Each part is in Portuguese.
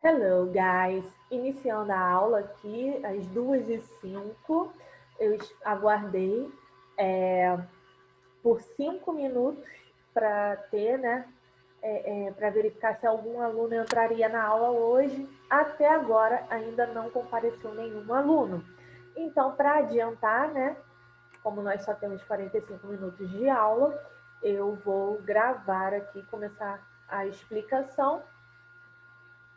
Hello, guys! Iniciando a aula aqui às 2h05, eu aguardei por 5 minutos para ter, né, para verificar se algum aluno entraria na aula hoje. Até agora ainda não compareceu nenhum aluno. Então, para adiantar, né, como nós só temos 45 minutos de aula, eu vou gravar aqui, começar a explicação.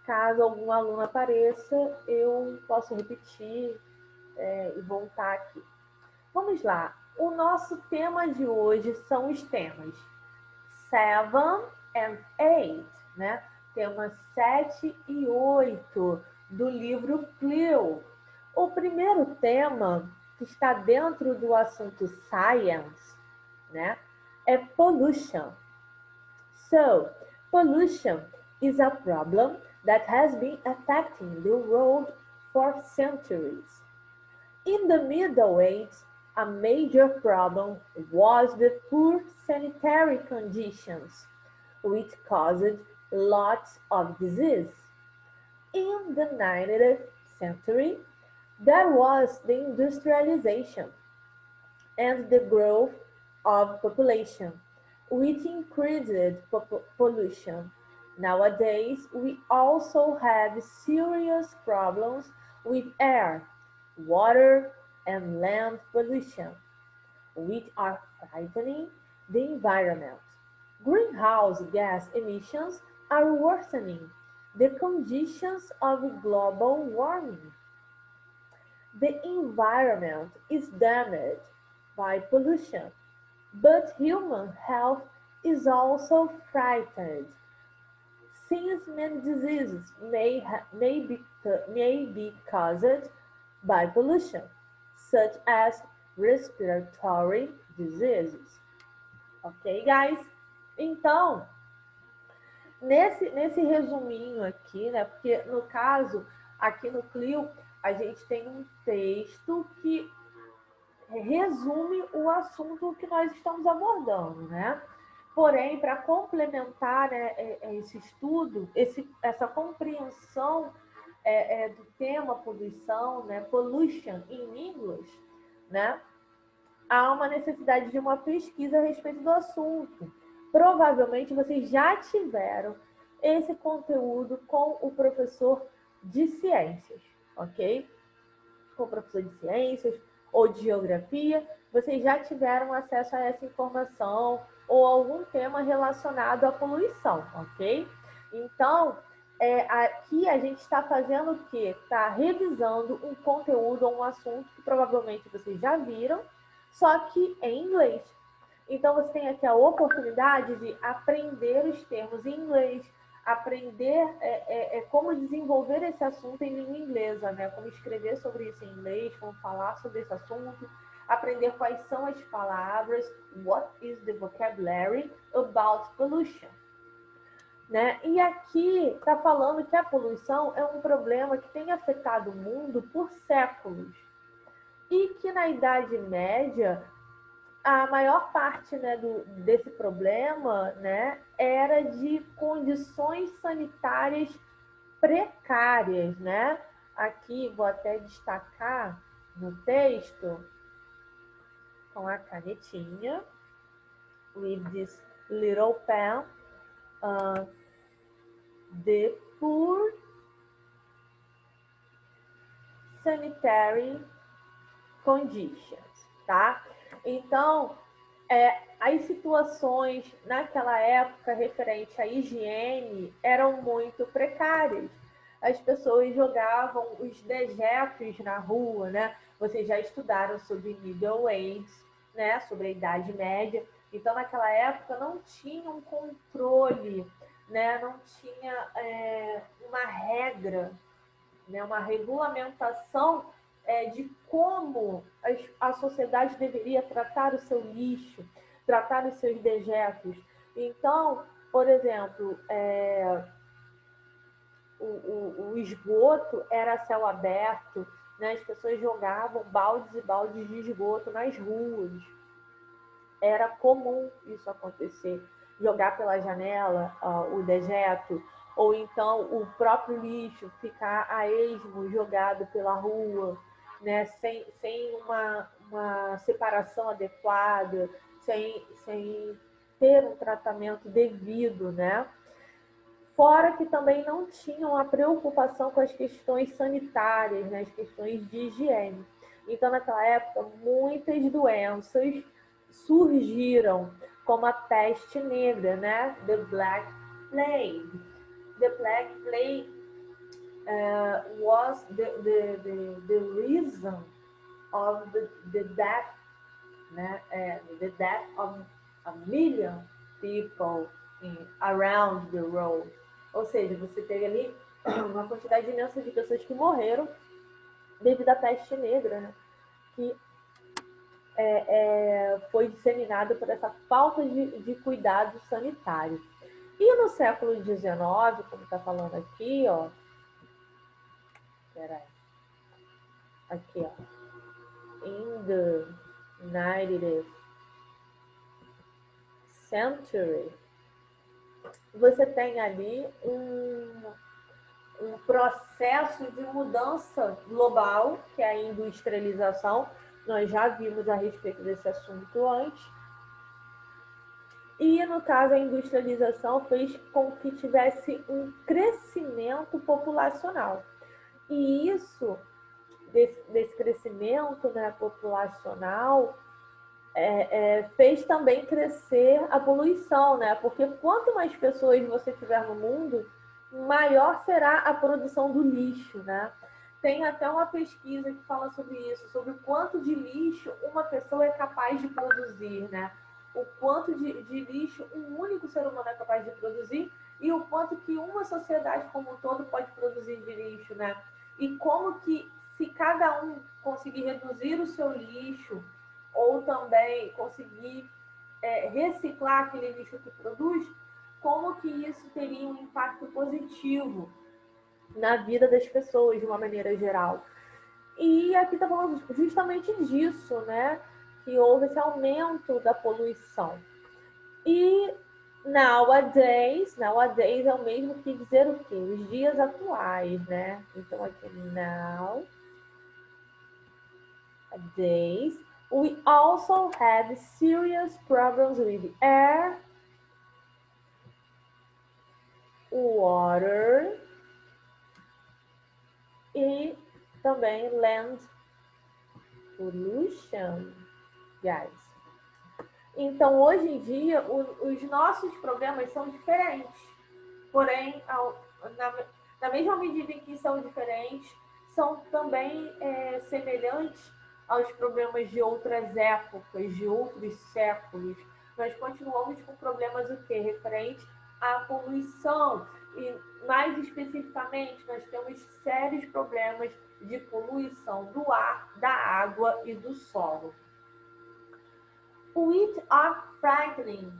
Caso algum aluno apareça, eu posso repetir e voltar aqui. Vamos lá. O nosso tema de hoje são os temas 7 and 8, né? Temas 7 e 8 do livro Clio. O primeiro tema, que está dentro do assunto science, né, é pollution. So, pollution is a problem that has been affecting the world for centuries. In the Middle Ages, a major problem was the poor sanitary conditions, which caused lots of disease. In the 19th century, there was the industrialization and the growth of population, which increased pollution. Nowadays, we also have serious problems with air, water, and land pollution, which are frightening the environment. Greenhouse gas emissions are worsening the conditions of global warming. The environment is damaged by pollution, but human health is also frightened, since many diseases may be caused by pollution, such as respiratory diseases. Ok, guys? Então, nesse resuminho aqui, né? Porque no caso, aqui no Clio, a gente tem um texto que resume o assunto que nós estamos abordando, né? Porém, para complementar, né, esse estudo, essa compreensão do tema poluição, né, pollution in English, né, há uma necessidade de uma pesquisa a respeito do assunto. Provavelmente vocês já tiveram esse conteúdo com o professor de ciências, ok? Com o professor de ciências ou de geografia, vocês já tiveram acesso a essa informação ou algum tema relacionado à poluição, ok? Então, aqui a gente está fazendo o quê? Está revisando um conteúdo ou um assunto que provavelmente vocês já viram, só que em inglês. Então, você tem aqui a oportunidade de aprender os termos em inglês, aprender como desenvolver esse assunto em língua inglesa, né? Como escrever sobre isso em inglês, como falar sobre esse assunto, aprender quais são as palavras, what is the vocabulary about pollution. Né? E aqui está falando que a poluição é um problema que tem afetado o mundo por séculos e que na Idade Média a maior parte, né, desse problema, né, era de condições sanitárias precárias, né? Aqui vou até destacar no texto com a canetinha, with this little pen, the poor sanitary conditions, tá? Então, as situações naquela época referente à higiene eram muito precárias. As pessoas jogavam os dejetos na rua, né? Vocês já estudaram sobre Middle Ages, né? Sobre a Idade Média. Então, naquela época não tinha um controle, né? Não tinha uma regra, né? Uma regulamentação de como a sociedade deveria tratar o seu lixo, tratar os seus dejetos. Então, por exemplo, o esgoto era a céu aberto, né? As pessoas jogavam baldes e baldes de esgoto nas ruas. Era comum isso acontecer. Jogar pela janela o dejeto, ou então o próprio lixo ficar a esmo jogado pela rua, né? Sem uma separação adequada, sem ter um tratamento devido, né? Fora que também não tinham a preocupação com as questões sanitárias, né? As questões de higiene. Então, naquela época, muitas doenças surgiram, como a peste negra, né? The Black Plague. The Black Plague was the reason of the death, né? The death of a million people around the world. Ou seja, você teve ali uma quantidade imensa de pessoas que morreram devido à peste negra, né? Que foi disseminada por essa falta de cuidado sanitário. E no século XIX, como está falando aqui, ó, peraí, aqui, ó, in the 90th century, você tem ali um processo de mudança global, que é a industrialização. Nós já vimos a respeito desse assunto antes. E, no caso, a industrialização fez com que tivesse um crescimento populacional. E isso, desse crescimento, né, populacional, fez também crescer a poluição, né? Porque quanto mais pessoas você tiver no mundo, maior será a produção do lixo, né? Tem até uma pesquisa que fala sobre isso, sobre o quanto de lixo uma pessoa é capaz de produzir, né? O quanto de lixo um único ser humano é capaz de produzir e o quanto que uma sociedade como um todo pode produzir de lixo, né? E como que, se cada um conseguir reduzir o seu lixo ou também conseguir reciclar aquele lixo que produz, como que isso teria um impacto positivo na vida das pessoas de uma maneira geral. E aqui está falando justamente disso, né? Que houve esse aumento da poluição. E nowadays é o mesmo que dizer o quê? Os dias atuais, né? Então aqui nowadays we also have serious problems with air, water e também land pollution, guys. Então, hoje em dia, os nossos problemas são diferentes. Porém, na mesma medida em que são diferentes, são também semelhantes aos problemas de outras épocas, de outros séculos. Nós continuamos com problemas o quê? Referente à poluição. E, mais especificamente, nós temos sérios problemas de poluição do ar, da água e do solo. Which are frightening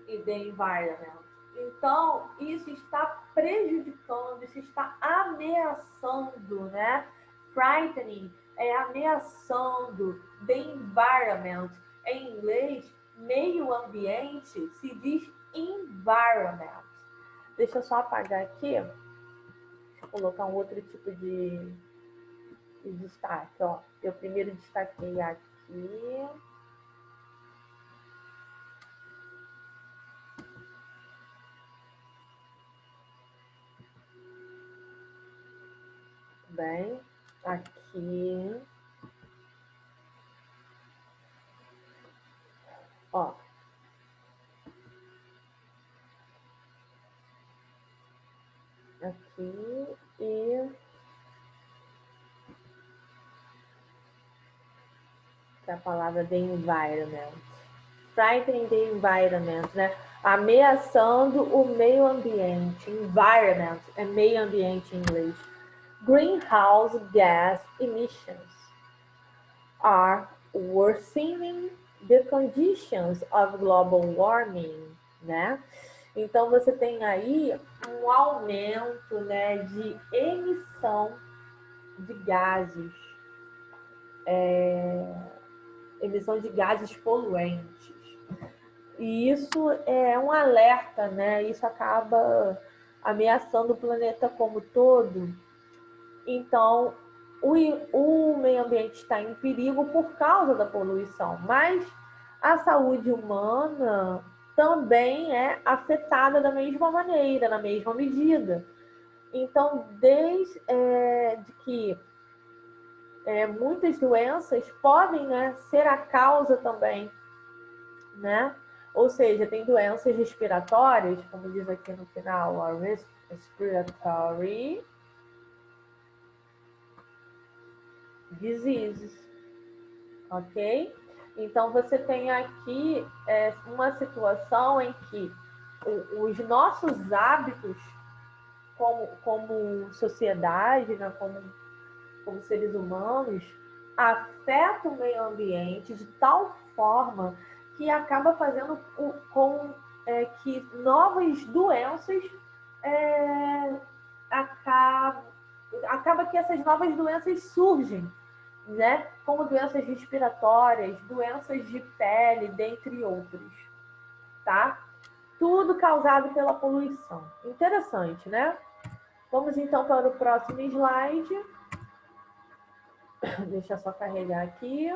in the environment. Então, isso está prejudicando, isso está ameaçando, né? Frightening é ameaçando, the environment. Em inglês, meio ambiente se diz environment. Deixa eu só apagar aqui. Deixa eu colocar um outro tipo de destaque. Ó. Eu primeiro destaquei aqui. Bem, aqui, ó, aqui e a palavra the environment. Frightening the environment, né? Ameaçando o meio ambiente. Environment é meio ambiente em inglês. Greenhouse gas emissions are worsening the conditions of global warming, né? Então você tem aí um aumento, né, de emissão de gases, emissão de gases poluentes. E isso é um alerta, né? Isso acaba ameaçando o planeta como todo. Então, o meio ambiente está em perigo por causa da poluição, mas a saúde humana também é afetada da mesma maneira, na mesma medida. Então, desde que muitas doenças podem, né, ser a causa também, né? Ou seja, tem doenças respiratórias, como diz aqui no final, respiratory diseases, ok? Então, você tem aqui uma situação em que os nossos hábitos como sociedade, né, como seres humanos, afetam o meio ambiente de tal forma que acaba fazendo com que novas doenças acaba que essas novas doenças surgem, né? Como doenças respiratórias, doenças de pele, dentre outros, tá? Tudo causado pela poluição. Interessante, né? Vamos então para o próximo slide. Deixa eu só carregar aqui.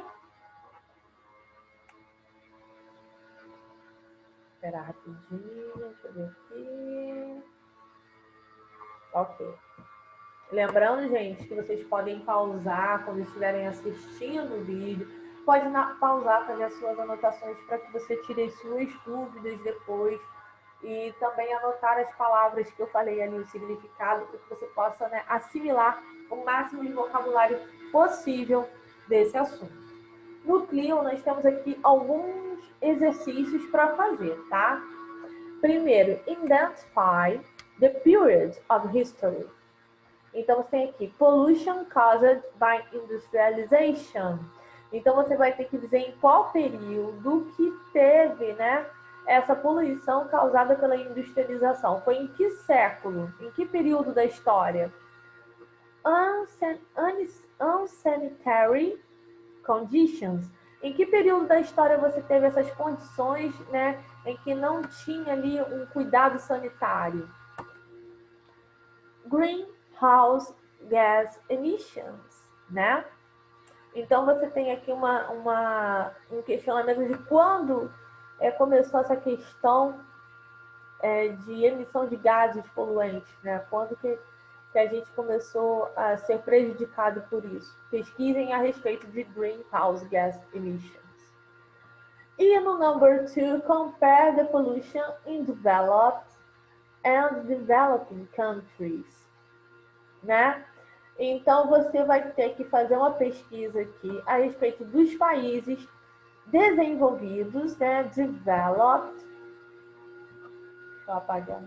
Espera rapidinho, deixa eu ver aqui. Ok. Lembrando, gente, que vocês podem pausar quando estiverem assistindo o vídeo. Pode pausar, fazer as suas anotações para que você tire as suas dúvidas depois. E também anotar as palavras que eu falei ali, o significado, para que você possa, né, assimilar o máximo de vocabulário possível desse assunto. No Clio, nós temos aqui alguns exercícios para fazer, tá? Primeiro, identify the period of history. Então, você tem aqui, pollution caused by industrialization. Então, você vai ter que dizer em qual período que teve, né, essa poluição causada pela industrialização. Foi em que século? Em que período da história? Unsanitary conditions. Em que período da história você teve essas condições, né, em que não tinha ali um cuidado sanitário? Greenhouse gas emissions, né? Então você tem aqui um questionamento de quando começou essa questão de emissão de gases poluentes, né? Quando que a gente começou a ser prejudicado por isso? Pesquisem a respeito de greenhouse gas emissions. E no number 2, compare the pollution in developed and developing countries, né? Então, você vai ter que fazer uma pesquisa aqui a respeito dos países desenvolvidos, né? Developed. Deixa eu apagar.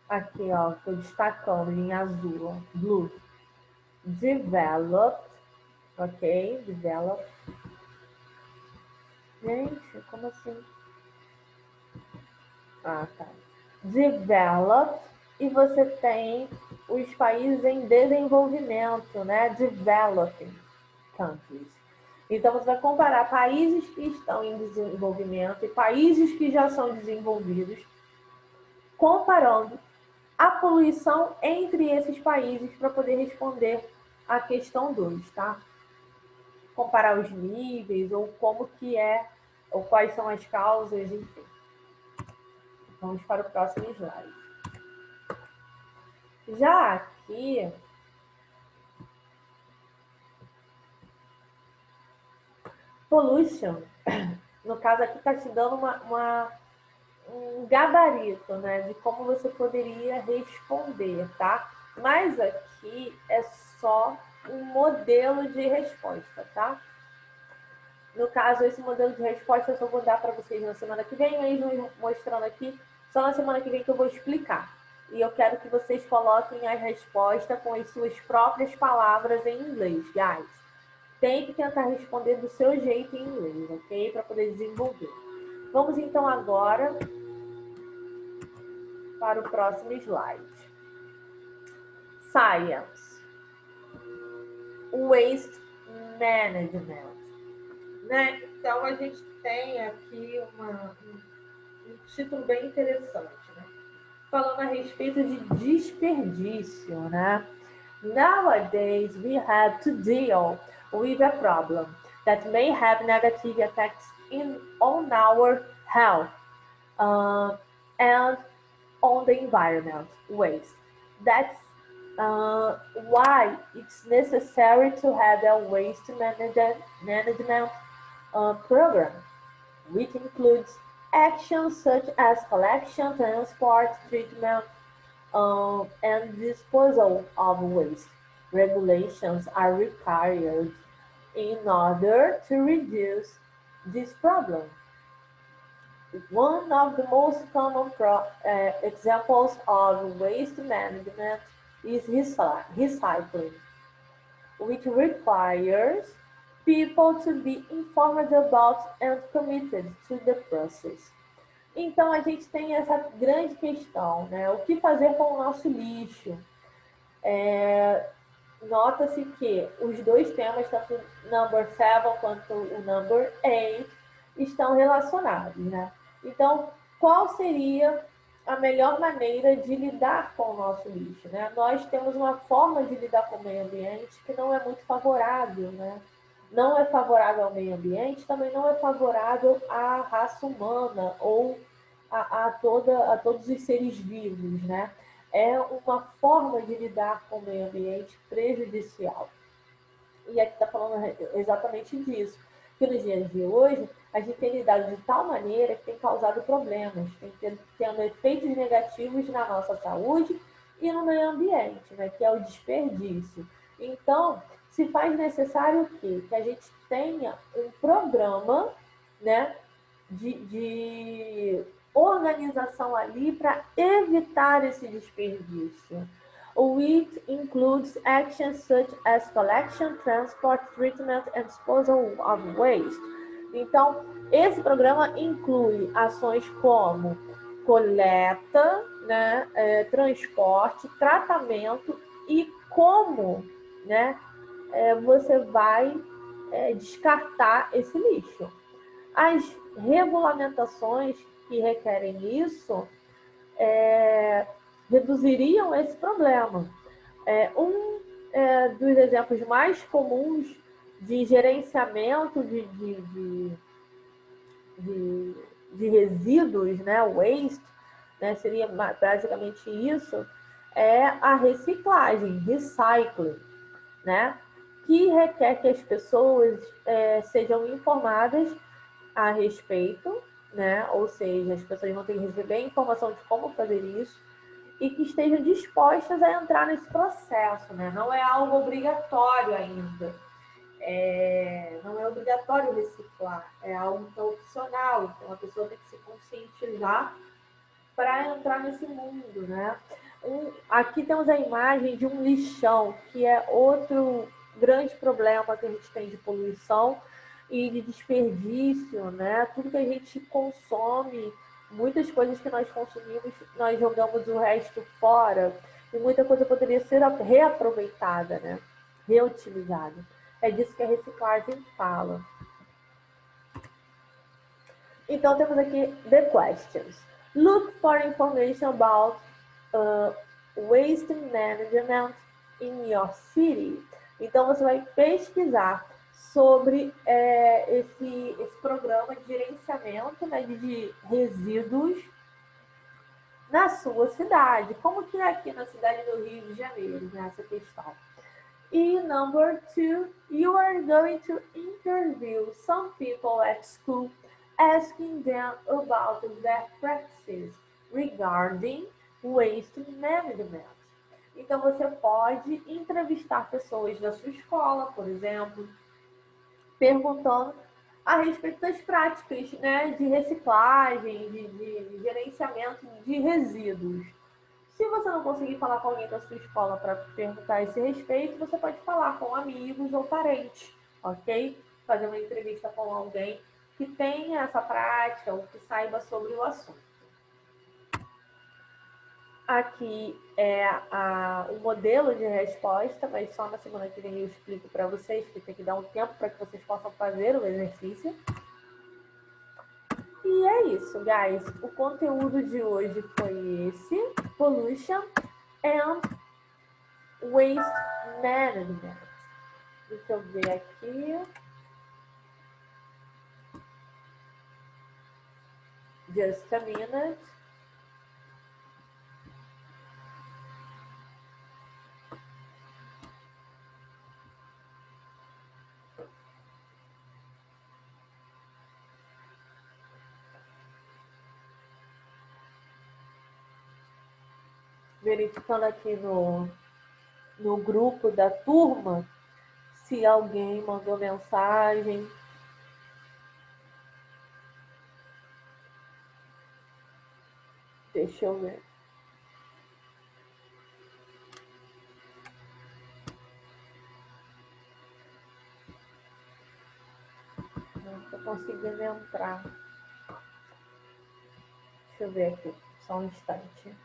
Aqui, ó, estou destacando em azul, ó, blue. Developed, ok? Developed. Gente, como assim? Ah, tá. Developed, e você tem os países em desenvolvimento, né? Developing countries. Então, você vai comparar países que estão em desenvolvimento e países que já são desenvolvidos, comparando a poluição entre esses países para poder responder a questão 2, tá? Comparar os níveis, ou como que ou quais são as causas, enfim. Vamos para o próximo slide. Já aqui, pollution, no caso aqui está te dando um gabarito, né, de como você poderia responder, tá? Mas aqui é só um modelo de resposta, tá? No caso, esse modelo de resposta eu só vou dar para vocês na semana que vem, mesmo mostrando aqui, só na semana que vem que eu vou explicar. E eu quero que vocês coloquem a resposta com as suas próprias palavras em inglês, guys. Tem que tentar responder do seu jeito em inglês, ok? Para poder desenvolver. Vamos então agora para o próximo slide. Science. Waste Management. Né? Então, a gente tem aqui um título bem interessante, né? Falando a respeito de desperdício, né? Nowadays, we have to deal with a problem that may have negative effects on our health and on the environment, waste. That's why it's necessary to have a waste management program, which includes actions such as collection, transport, treatment, and disposal of waste. Regulations are required in order to reduce this problem. One of the most common examples of waste management is recycling, which requires people to be informed about and committed to the process. Então, a gente tem essa grande questão, né? O que fazer com o nosso lixo? Nota-se que os dois temas, tanto o number 7 quanto o number 8, estão relacionados, né? Então, qual seria a melhor maneira de lidar com o nosso lixo, né? Nós temos uma forma de lidar com o meio ambiente que não é muito favorável, né? Não é favorável ao meio ambiente, também não é favorável à raça humana ou a todos os seres vivos, né? É uma forma de lidar com o meio ambiente prejudicial. E aqui está falando exatamente disso. Que nos dias de hoje, a gente tem lidado de tal maneira que tem causado problemas, tem tendo efeitos negativos na nossa saúde e no meio ambiente, né, que é o desperdício. Então, se faz necessário o quê? Que a gente tenha um programa, né, de organização ali para evitar esse desperdício. Which includes actions such as collection, transport, treatment and disposal of waste. Então, esse programa inclui ações como coleta, né, transporte, tratamento e como, né, você vai descartar esse lixo. As regulamentações que requerem isso reduziriam esse problema. Dos exemplos mais comuns de gerenciamento de resíduos, né, waste, né, seria basicamente isso, é a reciclagem, recycling, né, que requer que as pessoas sejam informadas a respeito, né, ou seja, as pessoas vão ter que receber a informação de como fazer isso, e que estejam dispostas a entrar nesse processo, né? Não é algo obrigatório ainda. Não é obrigatório reciclar, é algo que é opcional. Então, a pessoa tem que se conscientizar para entrar nesse mundo, né? Aqui temos a imagem de um lixão, que é outro grande problema que a gente tem de poluição e de desperdício, né? Tudo que a gente consome, muitas coisas que nós consumimos, nós jogamos o resto fora e muita coisa poderia ser reaproveitada, né? Reutilizada. É disso que a reciclagem fala. Então, temos aqui the questions. Look for information about waste management in your city. Então, você vai pesquisar sobre esse programa de gerenciamento, né, de resíduos na sua cidade. Como que é aqui na cidade do Rio de Janeiro, nessa questão? E number 2, you are going to interview some people at school, asking them about their practices regarding waste management. Então, você pode entrevistar pessoas da sua escola, por exemplo, perguntando a respeito das práticas, né, de reciclagem, de gerenciamento de resíduos. Se você não conseguir falar com alguém da sua escola para perguntar a esse respeito, você pode falar com amigos ou parentes, ok? Fazer uma entrevista com alguém que tenha essa prática ou que saiba sobre o assunto. Aqui é o modelo de resposta, mas só na semana que vem eu explico para vocês, que tem que dar um tempo para que vocês possam fazer o exercício. E é isso, guys. O conteúdo de hoje foi esse: Pollution and Waste Management. Deixa eu ver aqui. Just a minute. Verificando aqui no grupo da turma se alguém mandou mensagem. Deixa eu ver. Não estou conseguindo entrar. Deixa eu ver aqui, só um instante.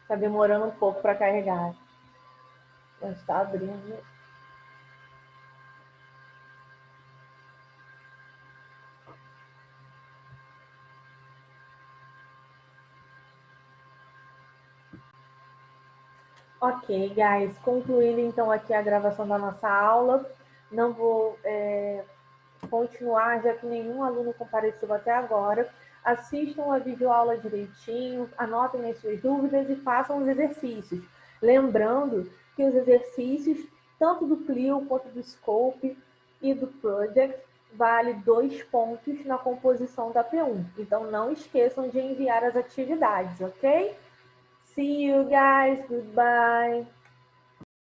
Está demorando um pouco para carregar. Mas está abrindo. Ok, guys. Concluindo então aqui a gravação da nossa aula. Não vou continuar, já que nenhum aluno compareceu até agora. Assistam a videoaula direitinho, anotem as suas dúvidas e façam os exercícios. Lembrando que os exercícios, tanto do Clio quanto do Scope e do Project, vale 2 pontos na composição da P1. Então, não esqueçam de enviar as atividades, ok? See you guys, goodbye!